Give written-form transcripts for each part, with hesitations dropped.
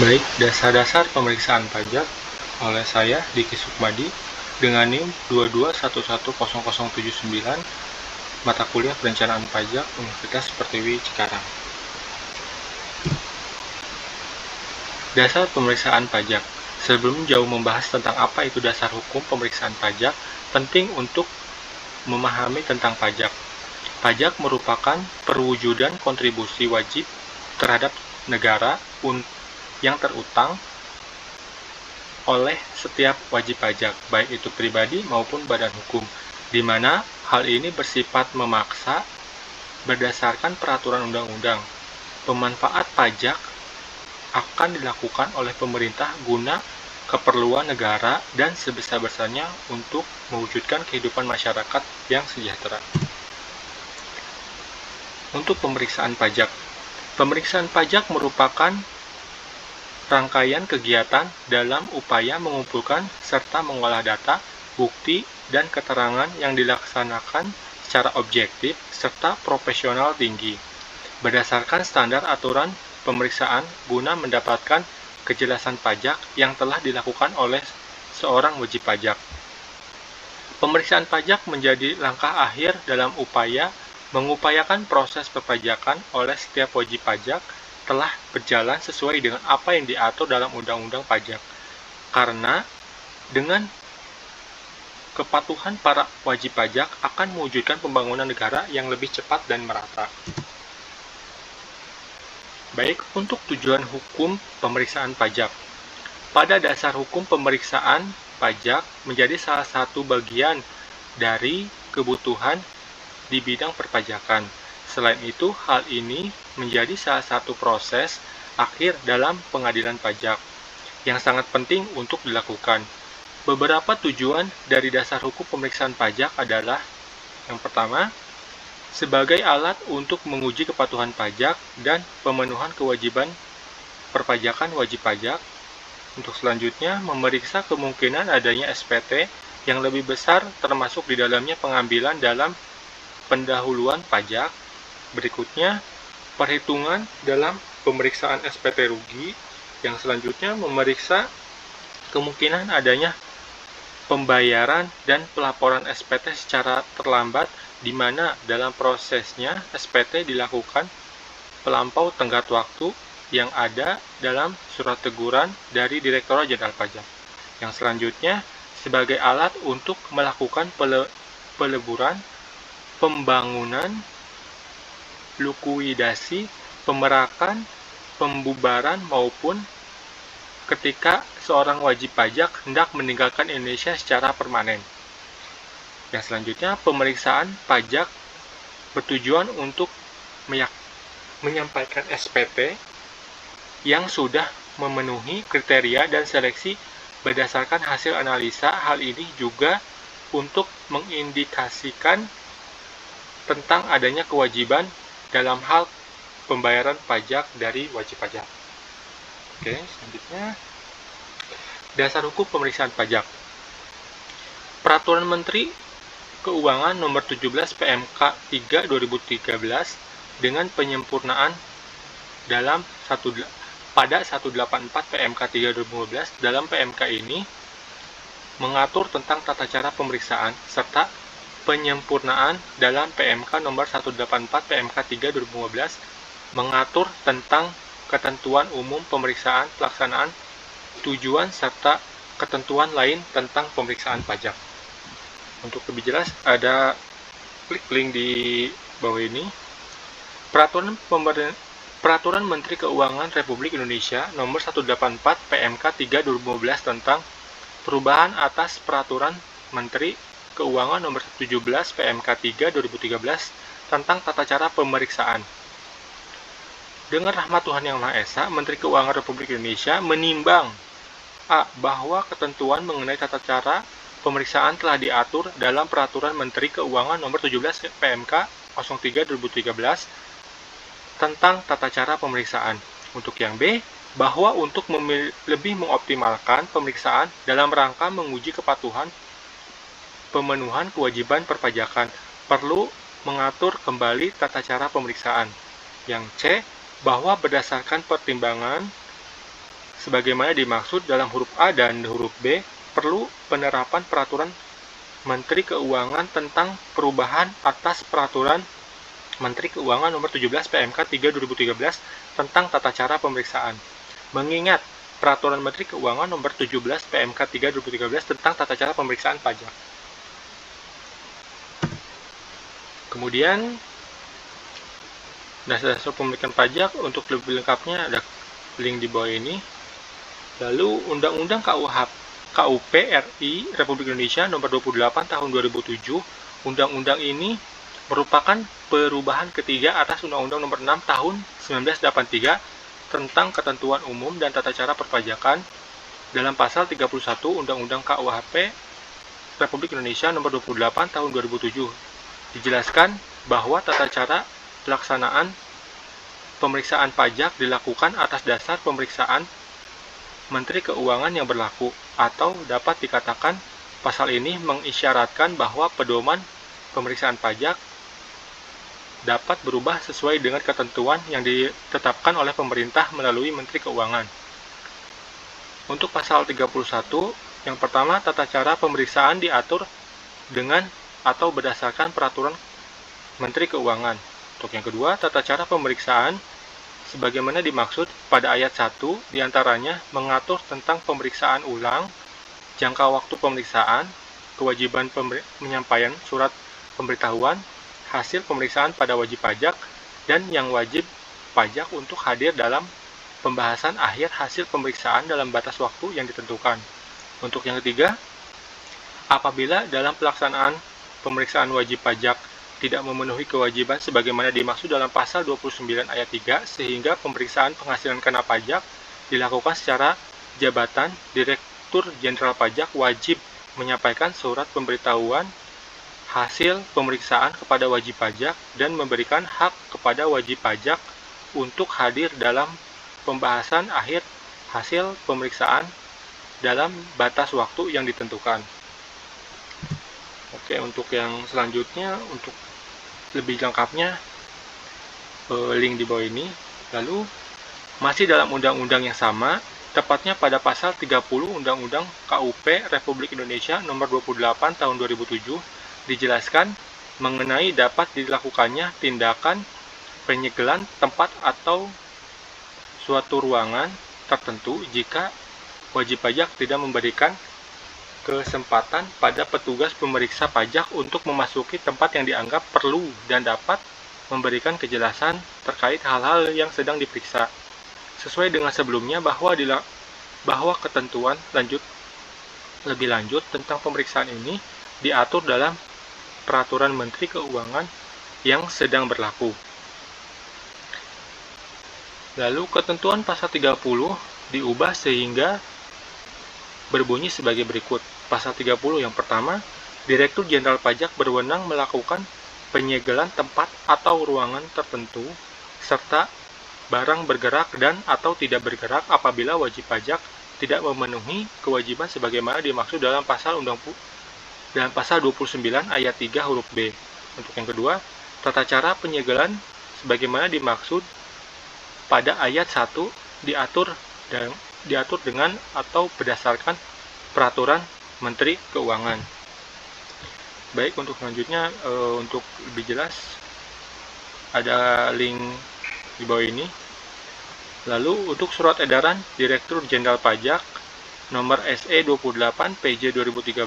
Baik, dasar-dasar pemeriksaan pajak oleh saya, Diki Sukmadi, dengan NIM 2211079, mata kuliah Perencanaan Pajak Universitas Pertiwi Cikarang. Dasar pemeriksaan pajak. Sebelum jauh membahas tentang apa itu dasar hukum pemeriksaan pajak, penting untuk memahami tentang pajak. Pajak merupakan perwujudan kontribusi wajib terhadap negara yang terutang oleh setiap wajib pajak, baik itu pribadi maupun badan hukum, di mana hal ini bersifat memaksa berdasarkan peraturan undang-undang. Pemanfaat pajak akan dilakukan oleh pemerintah guna keperluan negara dan sebesar-besarnya untuk mewujudkan kehidupan masyarakat yang sejahtera. Untuk pemeriksaan pajak. Pemeriksaan pajak merupakan rangkaian kegiatan dalam upaya mengumpulkan serta mengolah data, bukti, dan keterangan yang dilaksanakan secara objektif serta profesional tinggi, berdasarkan standar aturan pemeriksaan guna mendapatkan kejelasan pajak yang telah dilakukan oleh seorang wajib pajak. Pemeriksaan pajak menjadi langkah akhir dalam upaya mengupayakan proses perpajakan oleh setiap wajib pajak telah berjalan sesuai dengan apa yang diatur dalam Undang-Undang Pajak. Karena dengan kepatuhan para wajib pajak akan mewujudkan pembangunan negara yang lebih cepat dan merata. Baik, untuk tujuan hukum pemeriksaan pajak. Pada dasar hukum pemeriksaan pajak menjadi salah satu bagian dari kebutuhan di bidang perpajakan. Selain itu, hal ini menjadi salah satu proses akhir dalam pengadilan pajak yang sangat penting untuk dilakukan. Beberapa tujuan dari dasar hukum pemeriksaan pajak adalah: yang pertama, sebagai alat untuk menguji kepatuhan pajak dan pemenuhan kewajiban perpajakan wajib pajak. Untuk selanjutnya, memeriksa kemungkinan adanya SPT yang lebih besar termasuk di dalamnya pengambilan dalam pendahuluan pajak. Berikutnya, perhitungan dalam pemeriksaan SPT rugi. Yang selanjutnya, memeriksa kemungkinan adanya pembayaran dan pelaporan SPT secara terlambat, di mana dalam prosesnya SPT dilakukan pelampau tenggat waktu yang ada dalam surat teguran dari Direktorat Jenderal Pajak. Yang selanjutnya, sebagai alat untuk melakukan peleburan, pembangunan, likuidasi, pemerakan, pembubaran, maupun ketika seorang wajib pajak hendak meninggalkan Indonesia secara permanen. Yang selanjutnya, pemeriksaan pajak bertujuan untuk menyampaikan SPT yang sudah memenuhi kriteria dan seleksi berdasarkan hasil analisa. Hal ini juga untuk mengindikasikan tentang adanya kewajiban dalam hal pembayaran pajak dari wajib pajak. Oke, selanjutnya, dasar hukum pemeriksaan pajak. Peraturan Menteri Keuangan Nomor 17 PMK 3 2013 dengan penyempurnaan dalam pada 184 PMK 3 2015. Dalam PMK ini mengatur tentang tata cara pemeriksaan serta penyempurnaan dalam PMK nomor 184 PMK 3 2015 mengatur tentang ketentuan umum pemeriksaan pelaksanaan, tujuan serta ketentuan lain tentang pemeriksaan pajak. Untuk lebih jelas, ada klik link di bawah ini. Peraturan Menteri Keuangan Republik Indonesia Nomor 184 PMK 3 2015 tentang perubahan atas Peraturan Menteri Keuangan Nomor 17 PMK 3 2013 tentang tata cara pemeriksaan. Dengan rahmat Tuhan Yang Maha Esa, Menteri Keuangan Republik Indonesia menimbang A. Bahwa ketentuan mengenai tata cara pemeriksaan telah diatur dalam Peraturan Menteri Keuangan Nomor 17 PMK 03 2013 tentang tata cara pemeriksaan. Untuk yang B, bahwa untuk lebih mengoptimalkan pemeriksaan dalam rangka menguji kepatuhan pemenuhan kewajiban perpajakan, perlu mengatur kembali tata cara pemeriksaan. Yang C, bahwa berdasarkan pertimbangan sebagaimana dimaksud dalam huruf A dan huruf B, perlu penerapan peraturan Menteri Keuangan tentang perubahan atas peraturan Menteri Keuangan nomor 17 PMK 3 2013 tentang tata cara pemeriksaan. Mengingat peraturan Menteri Keuangan nomor 17 PMK 3 2013 tentang tata cara pemeriksaan pajak. Kemudian dasar-dasar pemeriksaan pajak, untuk lebih lengkapnya ada link di bawah ini. Lalu Undang-Undang KUP RI Republik Indonesia nomor 28 tahun 2007. Undang-undang ini merupakan perubahan ketiga atas Undang-Undang nomor 6 tahun 1983 tentang ketentuan umum dan tata cara perpajakan. Dalam pasal 31 Undang-Undang KUHP Republik Indonesia nomor 28 tahun 2007 dijelaskan bahwa tata cara pelaksanaan pemeriksaan pajak dilakukan atas dasar pemeriksaan Menteri Keuangan yang berlaku, atau dapat dikatakan pasal ini mengisyaratkan bahwa pedoman pemeriksaan pajak dapat berubah sesuai dengan ketentuan yang ditetapkan oleh pemerintah melalui Menteri Keuangan. Untuk pasal 31, yang pertama, tata cara pemeriksaan diatur dengan atau berdasarkan peraturan Menteri Keuangan. Untuk yang kedua, tata cara pemeriksaan sebagaimana dimaksud pada ayat 1 diantaranya mengatur tentang pemeriksaan ulang, jangka waktu pemeriksaan, kewajiban penyampaian surat pemberitahuan, hasil pemeriksaan pada wajib pajak, dan yang wajib pajak untuk hadir dalam pembahasan akhir hasil pemeriksaan dalam batas waktu yang ditentukan. Untuk yang ketiga, apabila dalam pelaksanaan pemeriksaan wajib pajak tidak memenuhi kewajiban sebagaimana dimaksud dalam pasal 29 ayat 3, sehingga pemeriksaan penghasilan kena pajak dilakukan secara jabatan, Direktur Jenderal Pajak wajib menyampaikan surat pemberitahuan hasil pemeriksaan kepada wajib pajak dan memberikan hak kepada wajib pajak untuk hadir dalam pembahasan akhir hasil pemeriksaan dalam batas waktu yang ditentukan. Oke, untuk yang selanjutnya, untuk lebih lengkapnya link di bawah ini. Lalu masih dalam undang-undang yang sama, tepatnya pada pasal 30 Undang-Undang KUP Republik Indonesia nomor 28 tahun 2007 dijelaskan mengenai dapat dilakukannya tindakan penyegelan tempat atau suatu ruangan tertentu jika wajib pajak tidak memberikan kesempatan pada petugas pemeriksa pajak untuk memasuki tempat yang dianggap perlu dan dapat memberikan kejelasan terkait hal-hal yang sedang diperiksa. Sesuai dengan sebelumnya bahwa ketentuan lebih lanjut tentang pemeriksaan ini diatur dalam peraturan Menteri Keuangan yang sedang berlaku. Lalu ketentuan pasal 30 diubah sehingga berbunyi sebagai berikut. Pasal 30 yang pertama, Direktur Jenderal Pajak berwenang melakukan penyegelan tempat atau ruangan tertentu serta barang bergerak dan atau tidak bergerak apabila wajib pajak tidak memenuhi kewajiban sebagaimana dimaksud dalam pasal 29 ayat 3 huruf B. Untuk yang kedua, tata cara penyegelan sebagaimana dimaksud pada ayat 1 diatur dengan atau berdasarkan peraturan Menteri Keuangan. Baik, untuk selanjutnya untuk lebih jelas ada link di bawah ini. Lalu untuk surat edaran Direktur Jenderal Pajak nomor SE 28 PJ 2013,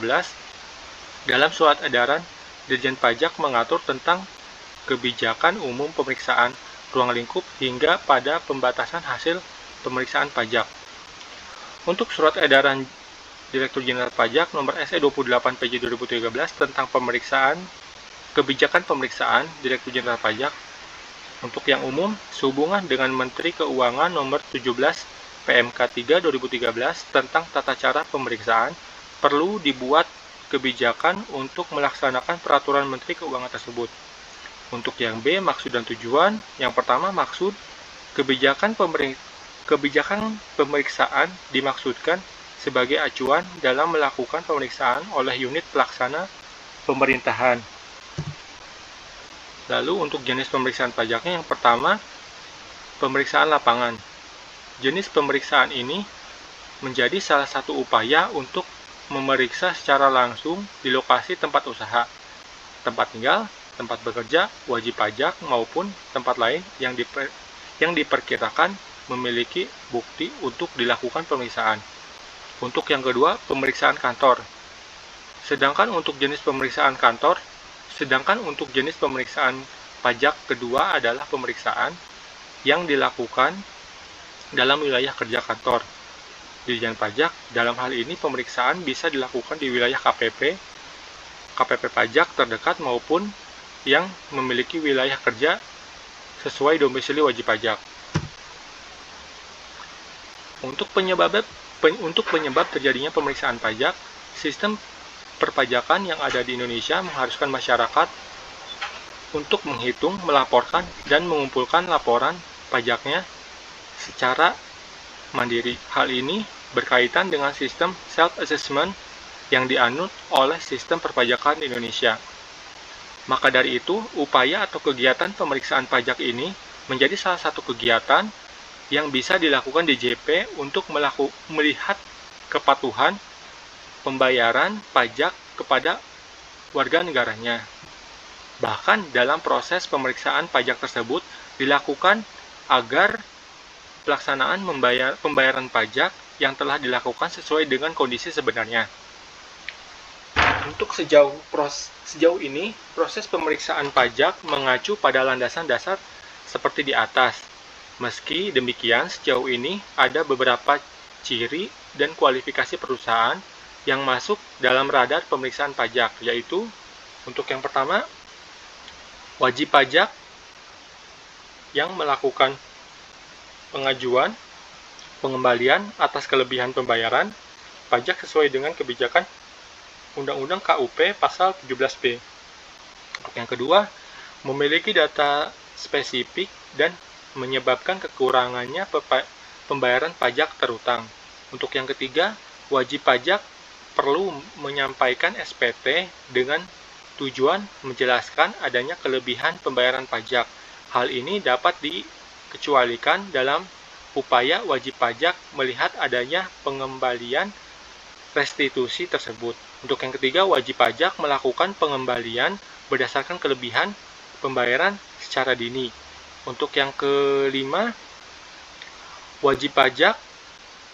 dalam surat edaran Dirjen Pajak mengatur tentang kebijakan umum pemeriksaan ruang lingkup hingga pada pembatasan hasil pemeriksaan pajak. Untuk surat edaran Direktur Jenderal Pajak nomor SE 28 PJ 2013 tentang kebijakan pemeriksaan Direktur Jenderal Pajak untuk yang umum sehubungan dengan Menteri Keuangan nomor 17 PMK 3 2013 tentang tata cara pemeriksaan, perlu dibuat kebijakan untuk melaksanakan peraturan Menteri Keuangan tersebut. Untuk yang B, maksud dan tujuan. Yang pertama, maksud kebijakan pemeriksaan dimaksudkan sebagai acuan dalam melakukan pemeriksaan oleh unit pelaksana pemerintahan. Lalu untuk jenis pemeriksaan pajaknya, yang pertama, pemeriksaan lapangan. Jenis pemeriksaan ini menjadi salah satu upaya untuk memeriksa secara langsung di lokasi tempat usaha, tempat tinggal, tempat bekerja, wajib pajak, maupun tempat lain yang diperkirakan memiliki bukti untuk dilakukan pemeriksaan. Untuk yang kedua, pemeriksaan kantor. Sedangkan untuk jenis pemeriksaan pajak kedua adalah pemeriksaan yang dilakukan dalam wilayah kerja kantor Dirjen Pajak. Dalam hal ini pemeriksaan bisa dilakukan di wilayah KPP pajak terdekat maupun yang memiliki wilayah kerja sesuai domisili wajib pajak. Untuk penyebab terjadinya pemeriksaan pajak, sistem perpajakan yang ada di Indonesia mengharuskan masyarakat untuk menghitung, melaporkan, dan mengumpulkan laporan pajaknya secara mandiri. Hal ini berkaitan dengan sistem self-assessment yang dianut oleh sistem perpajakan Indonesia. Maka dari itu, upaya atau kegiatan pemeriksaan pajak ini menjadi salah satu kegiatan yang bisa dilakukan DJP untuk melihat kepatuhan pembayaran pajak kepada warga negaranya. Bahkan dalam proses pemeriksaan pajak tersebut dilakukan agar pelaksanaan pembayaran pajak yang telah dilakukan sesuai dengan kondisi sebenarnya. Untuk sejauh ini, proses pemeriksaan pajak mengacu pada landasan dasar seperti di atas. Meski demikian, sejauh ini ada beberapa ciri dan kualifikasi perusahaan yang masuk dalam radar pemeriksaan pajak, yaitu untuk yang pertama, wajib pajak yang melakukan pengajuan pengembalian atas kelebihan pembayaran pajak sesuai dengan kebijakan Undang-Undang KUP Pasal 17B. Untuk yang kedua, memiliki data spesifik dan menyebabkan kekurangannya pembayaran pajak terutang. Untuk yang ketiga, wajib pajak perlu menyampaikan SPT dengan tujuan menjelaskan adanya kelebihan pembayaran pajak. Hal ini dapat dikecualikan dalam upaya wajib pajak melihat adanya pengembalian restitusi tersebut. Untuk yang ketiga, wajib pajak melakukan pengembalian berdasarkan kelebihan pembayaran secara dini. Untuk yang kelima, wajib pajak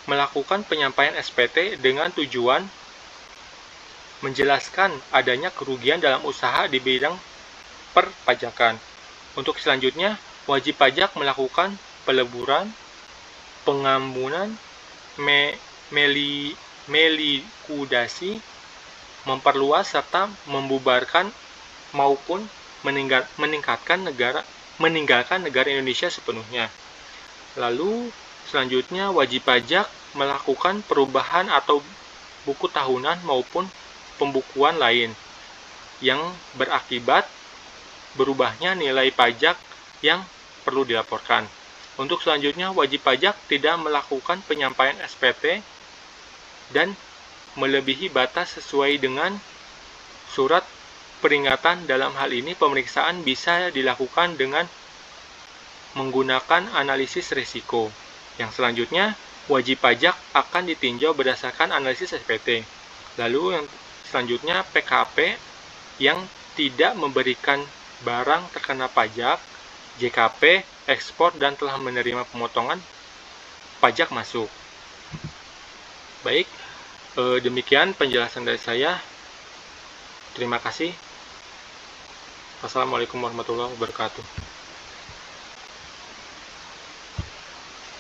melakukan penyampaian SPT dengan tujuan menjelaskan adanya kerugian dalam usaha di bidang perpajakan. Untuk selanjutnya, wajib pajak melakukan peleburan, pengampunan, melikudasi, memperluas serta membubarkan maupun meninggalkan negara Indonesia sepenuhnya. Lalu selanjutnya, wajib pajak melakukan perubahan atau buku tahunan maupun pembukuan lain yang berakibat berubahnya nilai pajak yang perlu dilaporkan. Untuk selanjutnya, wajib pajak tidak melakukan penyampaian SPT dan melebihi batas sesuai dengan surat peringatan. Dalam hal ini, pemeriksaan bisa dilakukan dengan menggunakan analisis risiko. Yang selanjutnya, wajib pajak akan ditinjau berdasarkan analisis SPT. Lalu yang selanjutnya, PKP yang tidak memberikan barang terkena pajak, JKP, ekspor, dan telah menerima pemotongan pajak masuk. Baik, demikian penjelasan dari saya. Terima kasih. Wassalamualaikum warahmatullahi wabarakatuh.